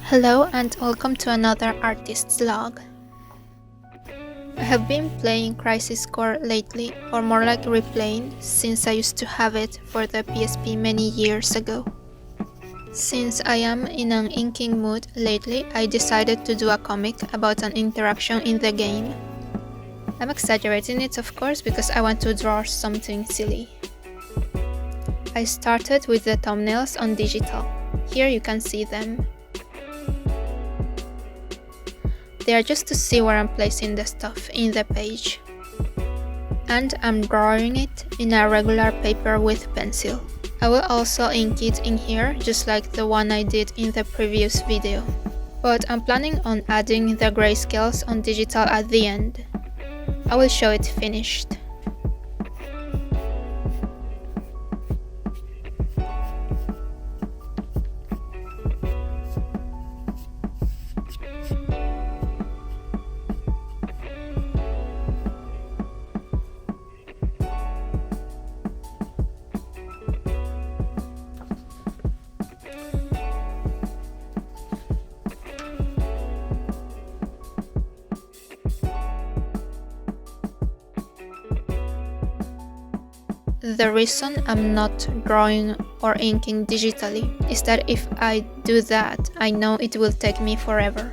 Hello and welcome to another artist's log. I have been playing Crisis Core lately, or more like replaying, since I used to have it for the PSP many years ago. Since I am in an inking mood lately, I decided to do a comic about an interaction in the game. I'm exaggerating it, of course, because I want to draw something silly. I started with the thumbnails on digital. Here you can see them. They are just to see where I'm placing the stuff in the page. And I'm drawing it in a regular paper with pencil. I will also ink it in here, just like the one I did in the previous video. But I'm planning on adding the grayscales on digital at the end. I will show it finished. The reason I'm not drawing or inking digitally is that if I do that, I know it will take me forever.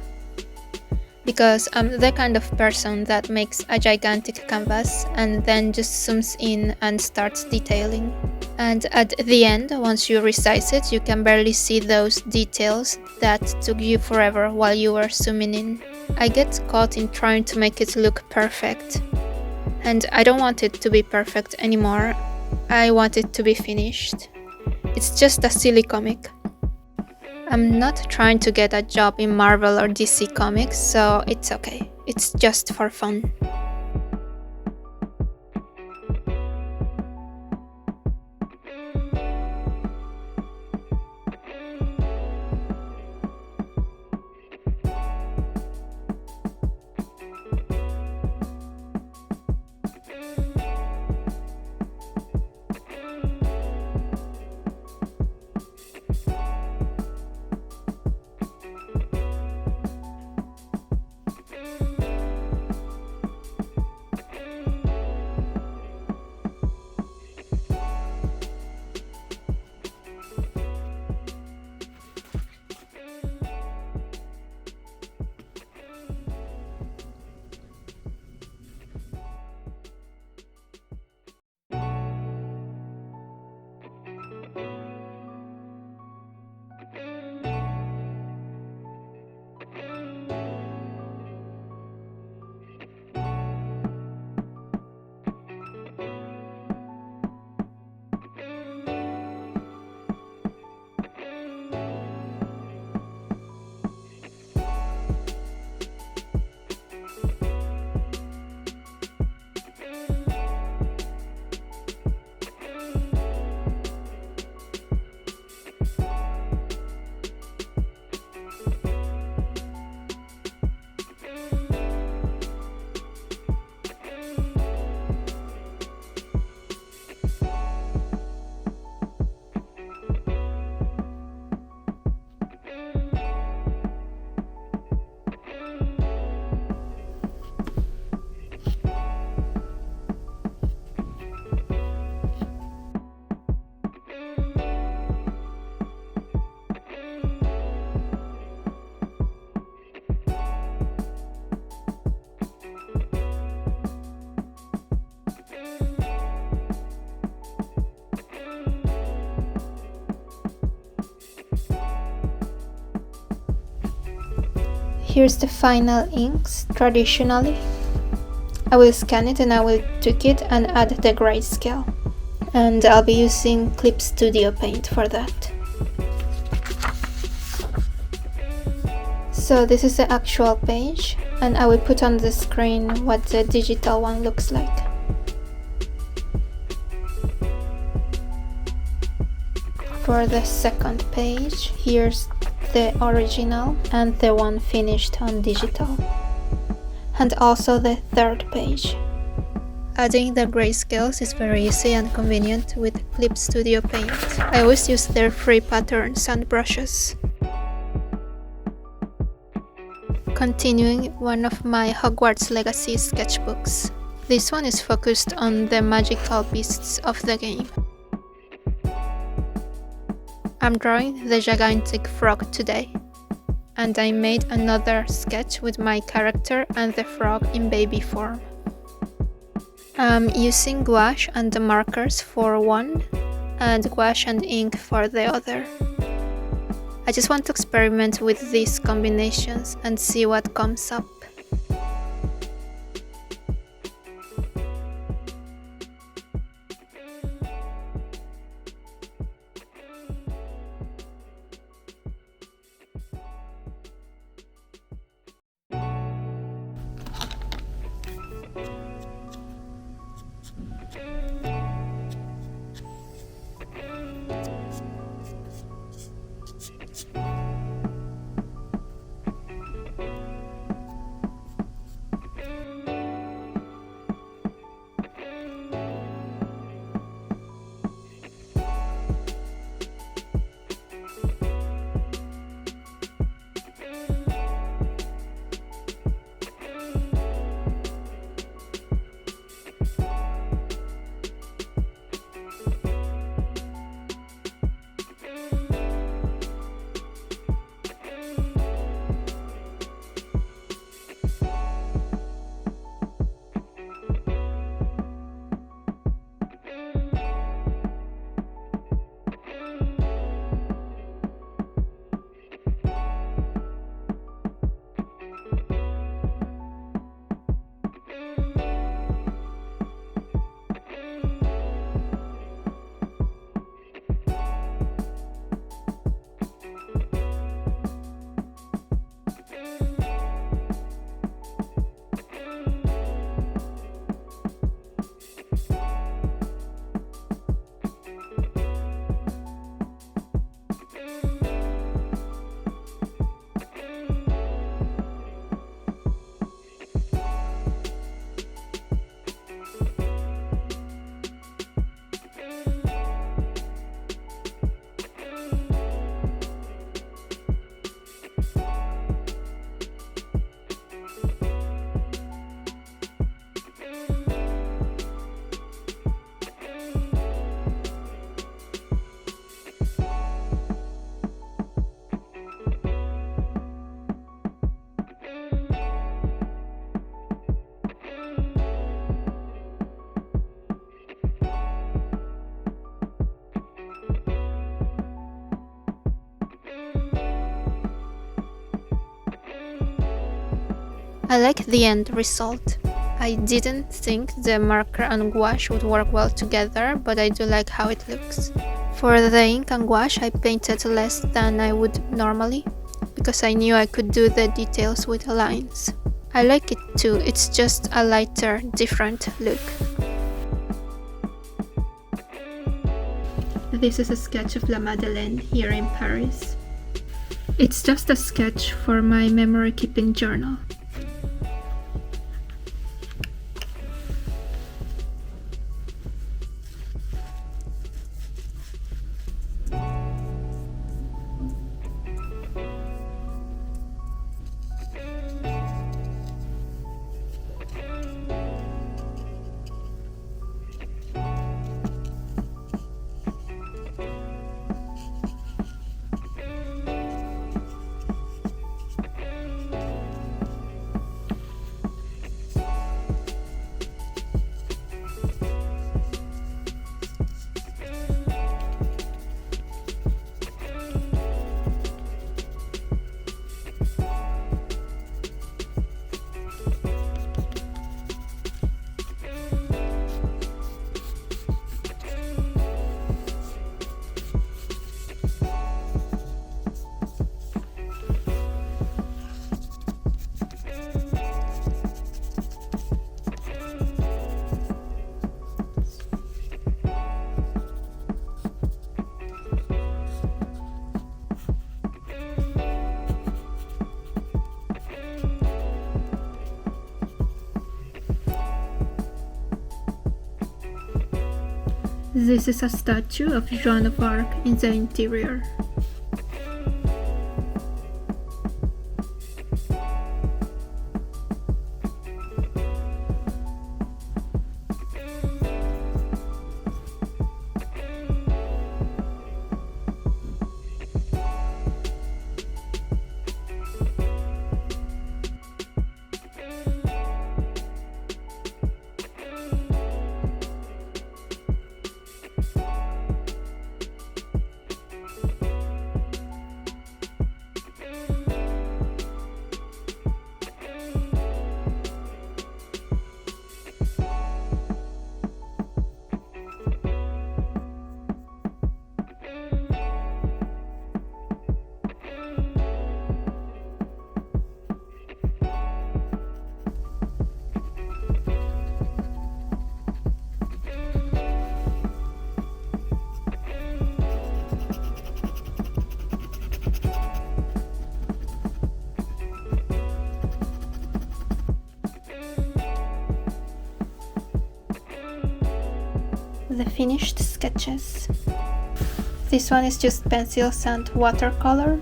Because I'm the kind of person that makes a gigantic canvas and then just zooms in and starts detailing. And at the end, once you resize it, you can barely see those details that took you forever while you were zooming in. I get caught in trying to make it look perfect. And I don't want it to be perfect anymore. I want it to be finished. It's just a silly comic. I'm not trying to get a job in Marvel or DC Comics, so it's okay. It's just for fun. Here's the final inks. Traditionally, I will scan it and I will tweak it and add the grayscale. And I'll be using Clip Studio Paint for that. So this is the actual page, and I will put on the screen what the digital one looks like. For the second page, here's the original and the one finished on digital. And also the third page. Adding the grayscales is very easy and convenient with Clip Studio Paint. I always use their free patterns and brushes. continuing one of my Hogwarts Legacy sketchbooks. This one is focused on the magical beasts of the game. I'm drawing the gigantic frog today, and I made another sketch with my character and the frog in baby form. I'm using gouache and the markers for one, and gouache and ink for the other. I just want to experiment with these combinations and see what comes up. I like the end result. I didn't think the marker and gouache would work well together, but I do like how it looks. For the ink and gouache, I painted less than I would normally, because I knew I could do the details with the lines. I like it too, it's just a lighter, different look. This is a sketch of La Madeleine here in Paris. It's just a sketch for my memory keeping journal. This is a statue of Joan of Arc in the interior. the finished sketches. This one is just pencils and watercolor,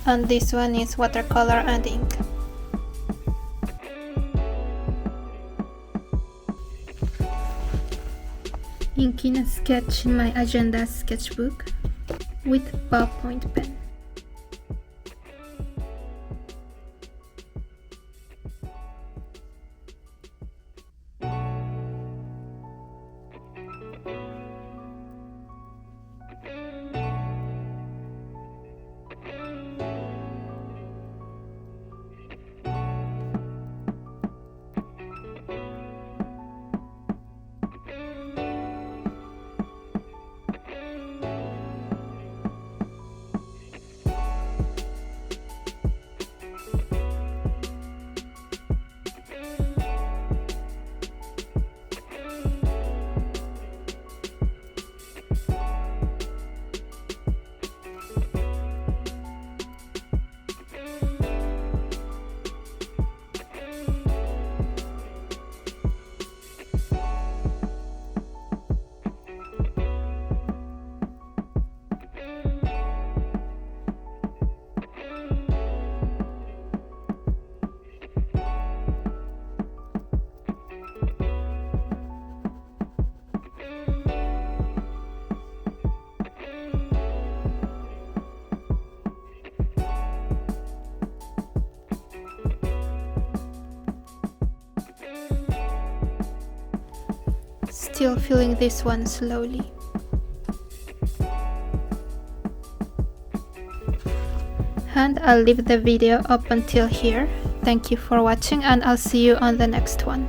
and this one is watercolor and ink. Inking a sketch in my agenda sketchbook with ballpoint pen. Still filling this one slowly. And I'll leave the video up until here. Thank you for watching, and I'll see you on the next one.